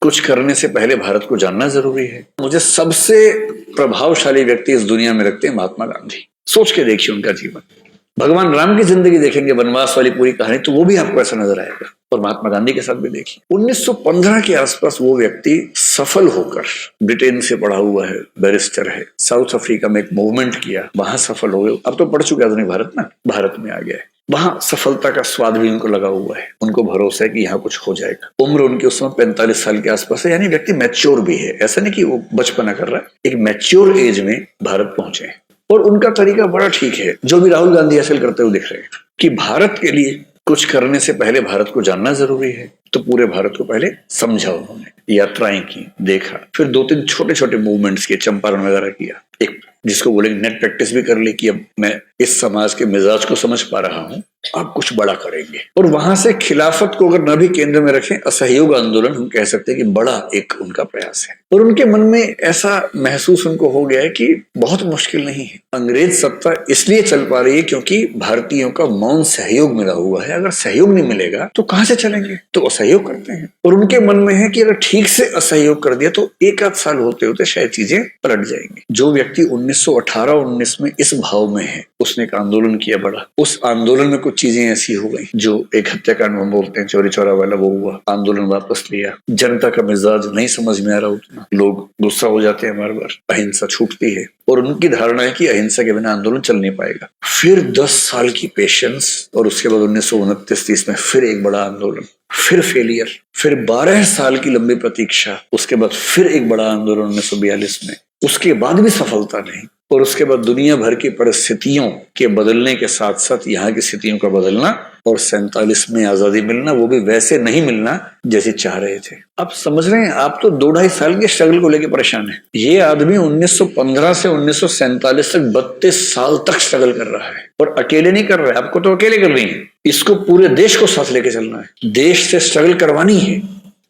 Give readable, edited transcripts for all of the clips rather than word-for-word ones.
कुछ करने से पहले भारत को जानना जरूरी है। मुझे सबसे प्रभावशाली व्यक्ति इस दुनिया में लगते हैं महात्मा गांधी। सोच के देखिए उनका जीवन। भगवान राम की जिंदगी देखेंगे, वनवास वाली पूरी कहानी, तो वो भी आपको ऐसा नजर आएगा। और महात्मा गांधी के साथ भी देखिए, 1915 के आसपास वो व्यक्ति सफल होकर, ब्रिटेन से पढ़ा हुआ है, बैरिस्टर है, साउथ अफ्रीका में एक मूवमेंट किया, वहां सफल हो गए। अब तो पढ़ चुके आधुनिक भारत ना, भारत में आ गया है। वहां सफलता का स्वाद भी उनको लगा हुआ है। उनको भरोसा है कि यहाँ कुछ हो जाएगा। उम्र उनकी उस समय 45 साल के आसपास है, यानी व्यक्ति मैच्योर भी है। ऐसा नहीं कि वो बचपना कर रहा है, एक मैच्योर एज में भारत पहुंचे हैं। और उनका तरीका बड़ा ठीक है, जो भी राहुल गांधी हासिल करते हुए दिख रहे हैं, कि भारत के लिए कुछ करने से पहले भारत को जानना जरूरी है। तो पूरे भारत को पहले समझा उन्होंने, यात्राएं की, देखा, फिर 2-3 छोटे छोटे मूवमेंट्स किए, चंपारण वगैरह किया, एक जिसको बोलेंगे नेट प्रैक्टिस भी कर ली कि अब मैं इस समाज के मिजाज को समझ पा रहा हूं, आप कुछ बड़ा करेंगे। और वहां से खिलाफत को अगर न भी केंद्र में रखें, असहयोग आंदोलन हम कह सकते हैं कि बड़ा एक उनका प्रयास है। और उनके मन में ऐसा महसूस उनको हो गया है कि बहुत मुश्किल नहीं है। अंग्रेज सत्ता इसलिए चल पा रही है क्योंकि भारतीयों का मौन सहयोग मिला हुआ है। अगर सहयोग नहीं मिलेगा तो कहां से चलेंगे, तो असहयोग करते हैं। और उनके मन में है कि अगर ठीक से असहयोग कर दिया तो 1 आध साल होते होते शायद चीजें पलट जाएंगी। जो व्यक्ति 1918-19 में इस भाव में है, उसने एक आंदोलन किया बड़ा। उस आंदोलन में कुछ चीजें ऐसी हो गई, जो एक हत्याकांड हम बोलते हैं, चोरी चौरा वाला, वो हुआ। आंदोलन वापस लिया। जनता का मिजाज नहीं समझ में आ रहा उतना, लोग गुस्सा हो जाते हैं बार बार, अहिंसा छूटती है। और उनकी धारणा है कि अहिंसा के बिना आंदोलन चल नहीं पाएगा। फिर 10 साल की पेशेंस, और उसके बाद 1929-30 में फिर एक बड़ा आंदोलन, फिर फेलियर, फिर 12 साल की लंबी प्रतीक्षा, उसके बाद फिर एक बड़ा आंदोलन 1942 में, उसके बाद भी सफलता नहीं। और उसके बाद दुनिया भर की परिस्थितियों के बदलने के साथ साथ यहाँ की स्थितियों का बदलना, और 47 में आजादी मिलना, वो भी वैसे नहीं मिलना जैसे चाह रहे थे। अब समझ रहे हैं आप, तो 2-2.5 साल के स्ट्रगल को लेकर परेशान है। ये आदमी 1915 से 1947 तक 32 साल तक स्ट्रगल कर रहा है, और अकेले नहीं कर रहा है। आपको तो अकेले कर रही है, इसको पूरे देश को साथ लेके चलना है, देश से स्ट्रगल करवानी है।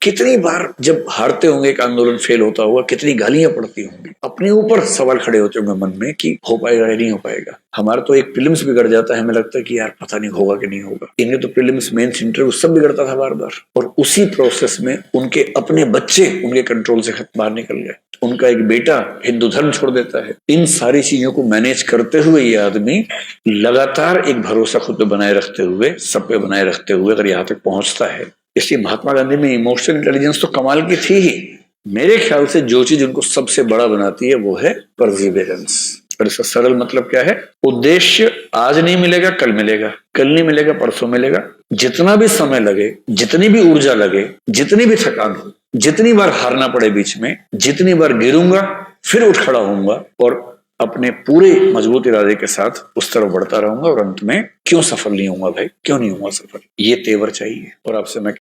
कितनी बार जब हारते होंगे, एक आंदोलन फेल होता होगा, कितनी गालियां पड़ती होंगी, अपने ऊपर सवाल खड़े होते होंगे मन में कि हो पाएगा या नहीं हो पाएगा। हमारा तो एक प्रीलिम्स बिगड़ जाता है, हमें लगता है कि यार पता नहीं होगा कि नहीं होगा। इनके तो प्रीलिम्स, मेंस, इंटरव्यू सब बिगड़ता था बार बार। और उसी प्रोसेस में उनके अपने बच्चे उनके कंट्रोल से बाहर निकल गए, उनका एक बेटा हिंदू धर्म छोड़ देता है। इन सारी चीजों को मैनेज करते हुए ये आदमी लगातार एक भरोसा खुद पे बनाए रखते हुए, सब पे बनाए रखते हुए अगर यहाँ तक पहुंचता है। इसलिए महात्मा गांधी में इमोशनल इंटेलिजेंस तो कमाल की थी ही। मेरे ख्याल से जो चीज उनको सबसे बड़ा बनाती है वो है परसिवियरेंस। और इसका सरल मतलब क्या है? उद्देश्य आज नहीं मिलेगा, कल मिलेगा, कल नहीं मिलेगा, परसों मिलेगा। जितना भी समय लगे, जितनी भी ऊर्जा लगे, जितनी भी थकान हो, जितनी बार हारना पड़े बीच में, जितनी बार गिरूंगा फिर उठ खड़ा होऊंगा, और अपने पूरे मजबूत इरादे के साथ उस तरफ बढ़ता रहूंगा। और अंत में क्यों सफल नहीं होऊंगा भाई, क्यों नहीं होऊंगा सफल, ये तेवर चाहिए। और आपसे मैं